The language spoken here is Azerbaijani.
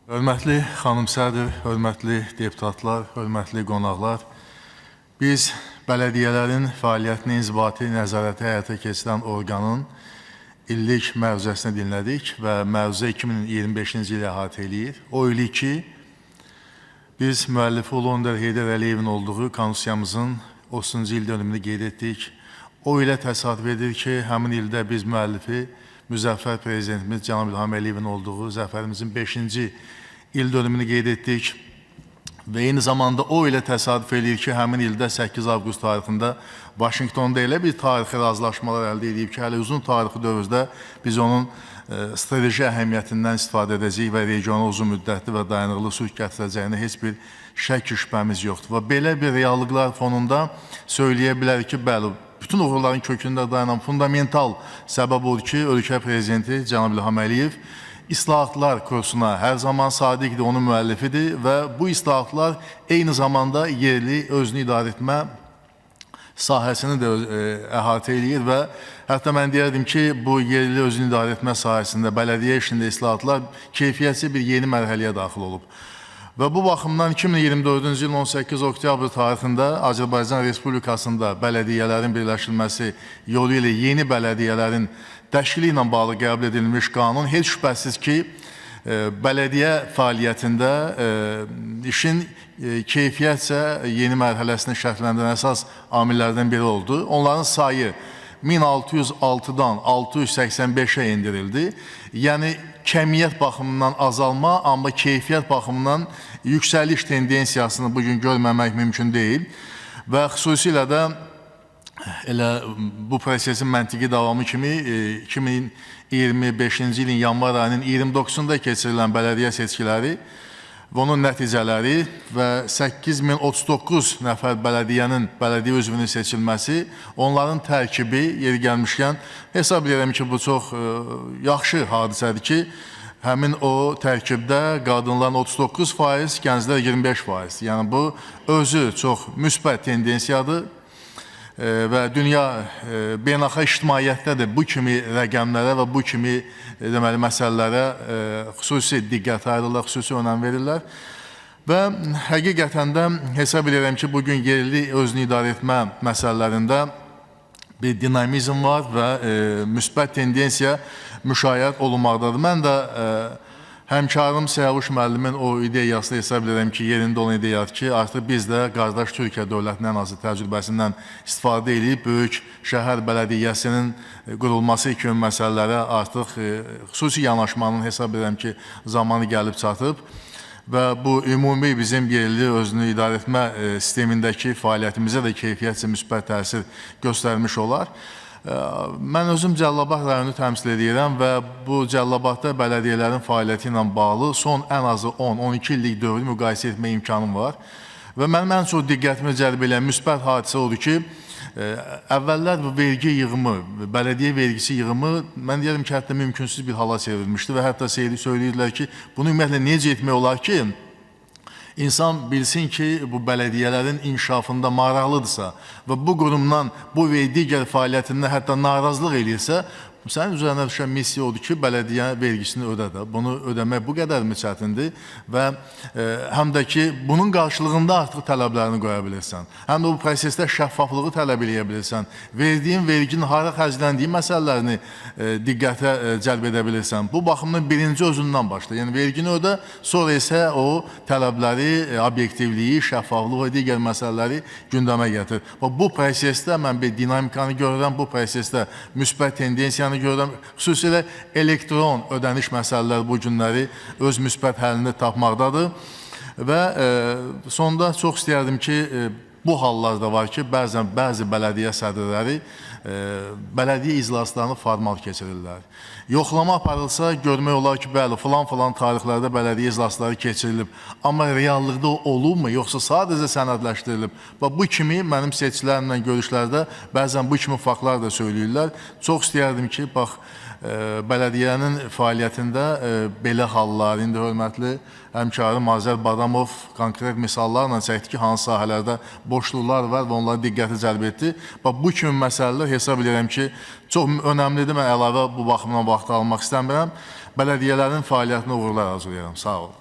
Hörmətli xanım sədr, hörmətli deputatlar, hörmətli qonaqlar, biz bələdiyyələrin fəaliyyətini inzibati nəzarəti həyata keçirən orqanın illik məruzəsini dinlədik və məruzə 2025-ci ili əhatə eləyir. O ili ki, biz müəllifi Ulu Öndər Heydər Əliyevin olduğu Konstitusiyamızın 30-cu il dönümünü qeyd etdik. O ilə təsadüf edir ki, həmin ildə biz müəllifi Müzəffər Prezidentimiz Cənab İlham Əliyevin olduğu zəfərimizin 5-ci il dönümünü qeyd etdik və eyni zamanda o ilə təsadüf edir ki, həmin ildə 8 avqust tarixində Vaşinqtonda elə bir tarixi razılaşmalar əldə edib ki, hələ uzun tarixi dövrdə biz onun strateji əhəmiyyətindən istifadə edəcəyik və regiona uzun müddətli və dayanıqlı sülh gətirəcəyinə heç bir şək şübhəmiz yoxdur. Və belə bir reallıqlar fonunda söyləyə bilərik ki, bəli, bütün uğurların kökündə dayanan fundamental səbəb odur ki, ölkə prezidenti Cənab İlham Əliyev islahatlar kursuna hər zaman sadiqdir, onun müəllifidir və bu islahatlar eyni zamanda yerli özünü idarə etmə sahəsini də əhatə edir və hətta mən deyərdim ki, bu yerli özünü idarə etmə sahəsində bələdiyyə işində islahatlar keyfiyyətli bir yeni mərhələyə daxil olub. Və bu baxımdan 2024-cü ilin 18 oktyabr tarixində Azərbaycan Respublikasında bələdiyyələrin birləşdirilməsi yolu ilə yeni bələdiyyələrin təşkili ilə bağlı qəbul edilmiş qanun heç şübhəsiz ki, bələdiyyə fəaliyyətində işin keyfiyyətcə yeni mərhələsini şərtləndirən əsas amillərdən biri oldu. Onların sayı 1606-dan 685-ə endirildi. Yəni, kəmiyyət baxımından azalma, amma keyfiyyət baxımından yüksəliş tendensiyasını bugün görməmək mümkün deyil. Və xüsusilə də elə bu prosesin məntiqi davamı kimi 2025-ci ilin yanvar ayının 29-da keçirilən bələdiyyə seçkiləri və onun nəticələri və 8039 nəfər bələdiyyə üzvünün seçilməsi, onların tərkibi yeri gəlmişkən hesab edirəm ki, bu çox yaxşı hadisədir ki, həmin o tərkibdə qadınların 39%, gənclər 25%. Yəni bu özü çox müsbət tendensiyadır və dünya beynəlxalq ictimaiyyətdə də bu kimi rəqəmlərə və bu kimi deməli məsələlərə xüsusi diqqət ayırırlar, xüsusi önəm verirlər. Və həqiqətən də hesab edirəm ki, bugün yerli özünü idarə etmə məsələlərində bir dinamizm var və müsbət tendensiya müşahidə olunmaqdadır. Mən də həmkarım Səyavuş müəllimin o ideyasını hesab edirəm ki, yerində olan ideyadır ki, artıq biz də qardaş Türkiyə dövlətinin ən azı təcrübəsindən istifadə edib, böyük şəhər bələdiyyəsinin qurulması kimi məsələlərə artıq xüsusi yanaşmanın hesab edirəm ki, zamanı gəlib çatıb və bu ümumi bizim yerli özünü idarə etmə sistemindəki fəaliyyətimizə də keyfiyyətcə müsbət təsir göstərmiş olar. Mən özüm Cəlilabad rayonu təmsil edirəm və bu Cəlilabadda bələdiyyələrin fəaliyyəti ilə bağlı son ən azı 10-12 illik dövrü müqayisə etmə imkanım var. Və mənim ən çox diqqətimi cəlb edən müsbət hadisə odur ki, əvvəllər bu vergi yığımı, bələdiyyə vergisi yığımı, mən deyərəm ki, hətta mümkünsüz bir hala çevrilmişdi və hətta söyləyirlər ki, bunu ümumiyyətlə necə etmək olar ki, İnsan bilsin ki, bu bələdiyyələrin inkişafında maraqlıdırsa və bu qurumdan bu və digər fəaliyyətindən hətta narazılıq edirsə, sənin üzərine düşən missiya odur ki, bələdiyyə vergisini ödədə. Bunu ödəmək bu qədər mi çətindir və həm də ki, bunun qarşılığında artıq tələblərini qoya bilirsən. Həm də bu prosesdə şəffaflığı tələb edə bilirsən. Verdiyin verginin hara xərcləndiyi məsələlərini diqqətə cəlb edə bilirsən. Bu baxımdan birinci özündən başla. Yəni, vergini ödə, sonra isə o tələbləri, obyektivliyi, şəffaflığı və digər məsələləri gündəmə gətir. Bu prosesdə mən bir dinamikanı görürəm, bu prosesdə müsbət tendensiyanı görürəm. Xüsusilə elektron ödəniş məsələləri bu günləri öz müsbət həlini tapmaqdadır və sonda çox istəyərdim ki, bu hallarda var ki, bəzi bələdiyyə sədrləri bələdiyyə iclaslarını formal keçirirlər. Yoxlama aparılsa, görmək olar ki, bəli, filan tarixlərdə bələdiyyə iclasları keçirilib. Amma reallıqda o olubmu, yoxsa sadəcə sənədləşdirilib? Və bu kimi mənim seçkilərimlə görüşlərdə bəzən bu kimi faktlar da söyləyirlər. Çox istəyərdim ki, bax, bələdiyyənin fəaliyyətində belə hallar, indi hörmətli həmkarım Azər Badamov konkret misallarla çəkdi ki, hansı sahələrdə boşluqlar var və onlara diqqəti cəlb etdi. Bu kimi məsələlər hesab edirəm ki, çox önəmlidir. Mən əlavə bu baxımdan vaxt almaq istəmirəm. Bələdiyyələrin fəaliyyətinə uğurlar arzulayıram. Sağ olun.